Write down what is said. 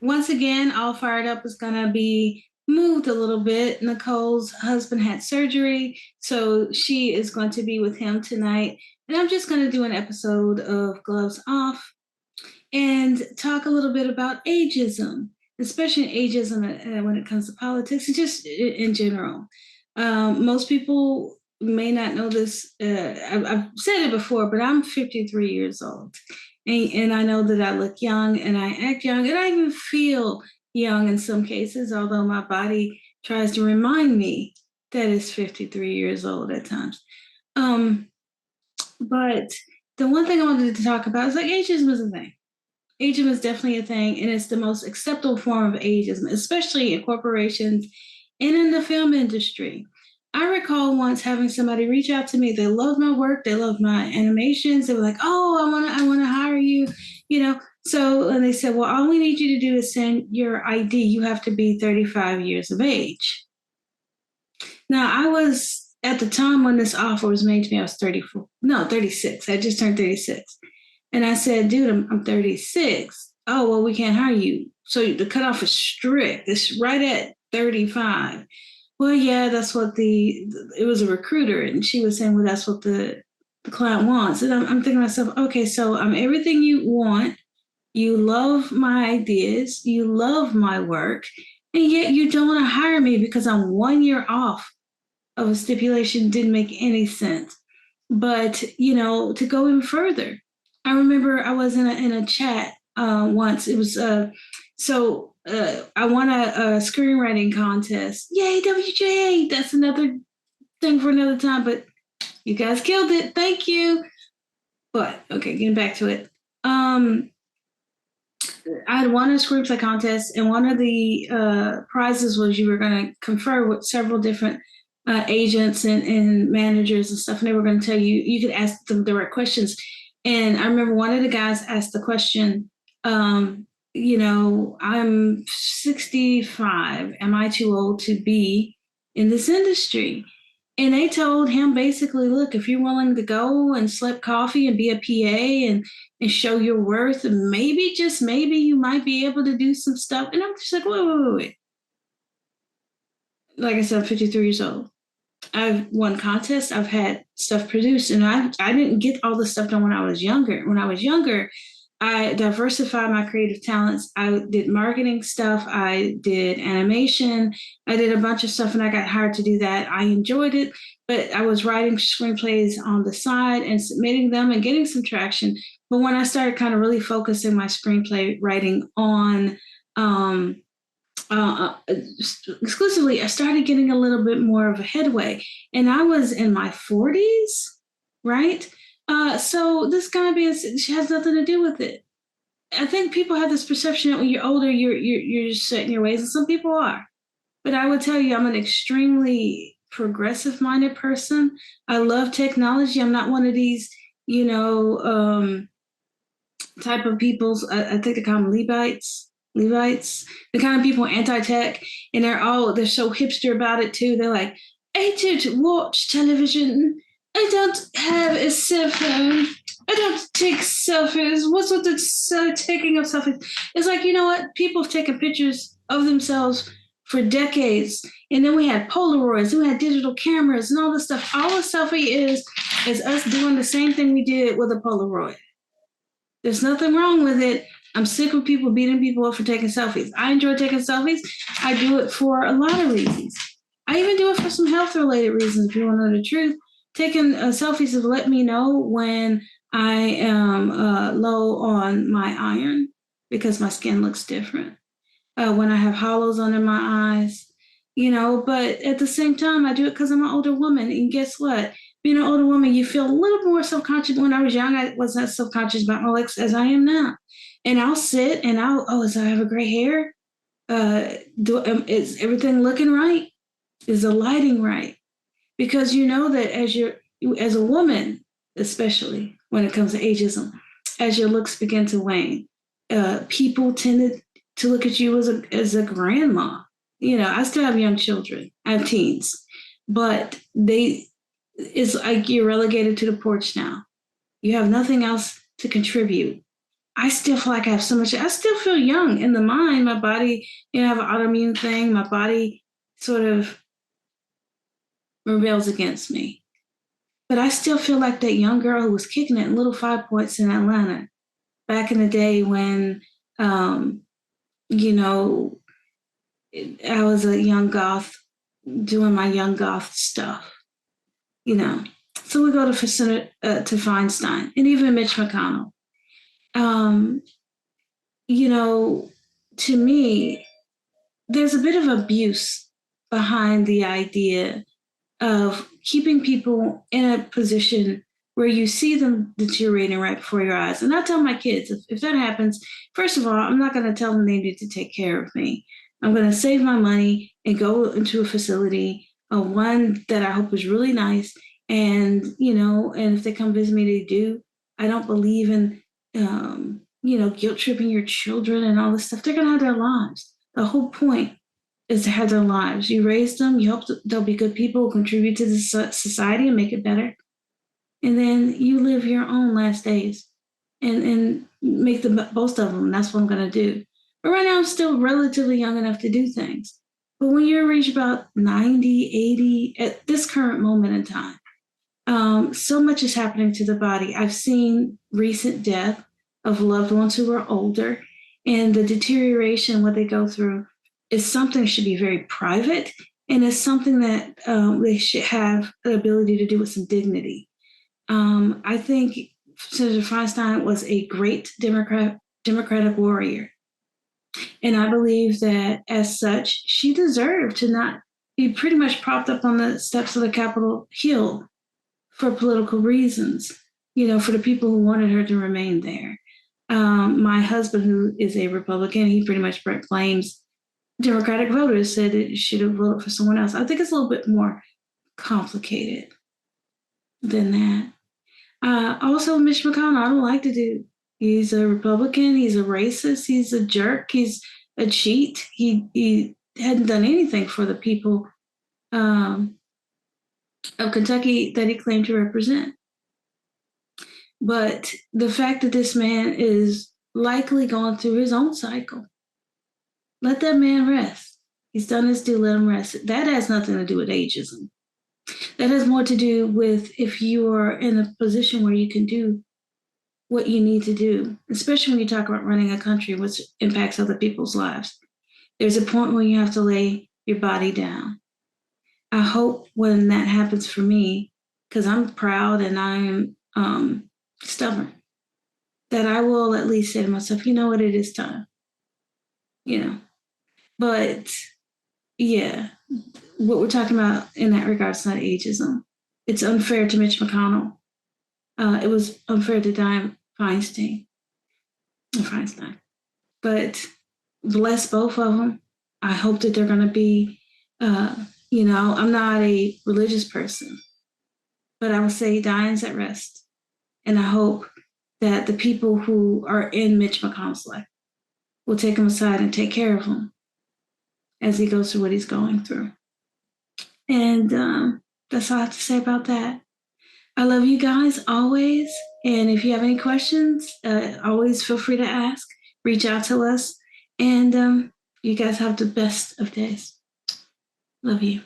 once again, all fired up is going to be moved a little bit. Nicole's husband had surgery, so she is going to be with him tonight. And I'm just going to do an episode of Gloves Off and talk a little bit about ageism, especially ageism when it comes to politics, and just in general. Most people may not know this. I've said it before, but I'm 53 years old. And I know that I look young and I act young and I even feel young in some cases, although my body tries to remind me that it's 53 years old at times. But the one thing I wanted to talk about is like ageism is a thing. Ageism is definitely a thing, and it's the most acceptable form of ageism, especially in corporations and in the film industry. I recall once having somebody reach out to me. They loved my work. They loved my animations. They were like, "Oh, I want to hire you," you know. So, and they said, "Well, all we need you to do is send your ID. You have to be 35 years of age." Now, I was at the time when this offer was made to me. I was 34, no, 36. I just turned 36. And I said, dude, I'm 36. Oh, well, we can't hire you. So the cutoff is strict. It's right at 35. Well, yeah, that's what it was a recruiter. And she was saying, well, that's what the client wants. And I'm thinking to myself, okay, so I'm everything you want. You love my ideas. You love my work. And yet you don't want to hire me because I'm 1 year off of a stipulation. Didn't make any sense. But, to go even further, I remember I was in a chat once. It was I won a screenwriting contest. Yay, WJ! That's another thing for another time. But you guys killed it. Thank you. But okay, getting back to it. I had won a screenplay contest, and one of the prizes was you were going to confer with several different agents and managers and stuff, and they were going to tell you could ask them the right questions. And I remember one of the guys asked the question, I'm 65. Am I too old to be in this industry? And they told him basically, look, if you're willing to go and slip coffee and be a PA and show your worth, maybe, just maybe, you might be able to do some stuff. And I'm just like, wait. Like I said, I'm 53 years old. I've won contests. I've had stuff produced, and I didn't get all the stuff done when I was younger. When I was younger, I diversified my creative talents. I did marketing stuff. I did animation. I did a bunch of stuff, and I got hired to do that. I enjoyed it, but I was writing screenplays on the side and submitting them and getting some traction. But when I started kind of really focusing my screenplay writing on exclusively, I started getting a little bit more of a headway. And I was in my 40s, right? So this kind of has nothing to do with it. I think people have this perception that when you're older, you're set in your ways, and some people are. But I would tell you, I'm an extremely progressive-minded person. I love technology. I'm not one of these, type of peoples. I think they call them Levites, the kind of people anti-tech, and they're so hipster about it too. They're like, I don't watch television. I don't have a cell phone. I don't take selfies. What's with the taking of selfies? It's like, you know what? People have taken pictures of themselves for decades. And then we had Polaroids, and we had digital cameras and all this stuff. All a selfie is us doing the same thing we did with a Polaroid. There's nothing wrong with it. I'm sick of people beating people up for taking selfies. I enjoy taking selfies. I do it for a lot of reasons. I even do it for some health-related reasons, if you want to know the truth. Taking selfies have let me know when I am low on my iron because my skin looks different. When I have hollows under my eyes, but at the same time, I do it because I'm an older woman. And guess what? Being an older woman, you feel a little more self-conscious. When I was young, I wasn't as self-conscious about my looks as I am now. And I'll sit and so I have a gray hair? Is everything looking right? Is the lighting right? Because you know that as a woman, especially when it comes to ageism, as your looks begin to wane, people tend to look at you as a grandma. I still have young children. I have teens, but it's like you're relegated to the porch now. You have nothing else to contribute. I still feel like I have so much. I still feel young in the mind. My body, I have an autoimmune thing. My body sort of rebels against me. But I still feel like that young girl who was kicking it in Little Five Points in Atlanta back in the day when, um, you know, I was a young goth doing my young goth stuff, you know. So we go to Feinstein and even Mitch McConnell. Um, you know, to me, there's a bit of abuse behind the idea of keeping people in a position where you see them deteriorating right before your eyes. And I tell my kids, if that happens, first of all, I'm not going to tell them they need to take care of me. I'm going to save my money and go into a facility, one that I hope is really nice. And, and if they come visit me, they do. I don't believe in, guilt tripping your children and all this stuff. They're going to have their lives. The whole point is to have their lives. You raise them, you hope they'll be good people who contribute to the society and make it better. And then you live your own last days and make the most of them. And that's what I'm going to do. But right now, I'm still relatively young enough to do things. But when you reach about 90, 80, at this current moment in time, so much is happening to the body. I've seen recent death of loved ones who are older, and the deterioration, what they go through, is something that should be very private, and it's something that they should have the ability to do with some dignity. I think Senator Feinstein was a great Democratic warrior, and I believe that as such, she deserved to not be pretty much propped up on the steps of the Capitol Hill for political reasons, for the people who wanted her to remain there. My husband, who is a Republican, he pretty much blames Democratic voters, said it should have voted for someone else. I think it's a little bit more complicated than that. Also, Mitch McConnell, I don't like the dude. He's a Republican. He's a racist. He's a jerk. He's a cheat. He hadn't done anything for the people of Kentucky that he claimed to represent. But the fact that this man is likely going through his own cycle, let that man rest. He's done his due, let him rest. That has nothing to do with ageism. That has more to do with if you are in a position where you can do what you need to do, especially when you talk about running a country which impacts other people's lives. There's a point where you have to lay your body down. I hope when that happens for me, because I'm proud and I'm stubborn, that I will at least say to myself, you know what, it is time. But yeah, what we're talking about in that regard is not ageism. It's unfair to Mitch McConnell. It was unfair to Dianne Feinstein. But bless both of them. I hope that they're going to be, I'm not a religious person, but I would say Diane's at rest. And I hope that the people who are in Mitch McConnell's life will take him aside and take care of him as he goes through what he's going through. And that's all I have to say about that. I love you guys always. And if you have any questions, always feel free to ask. Reach out to us. And you guys have the best of days. Love you.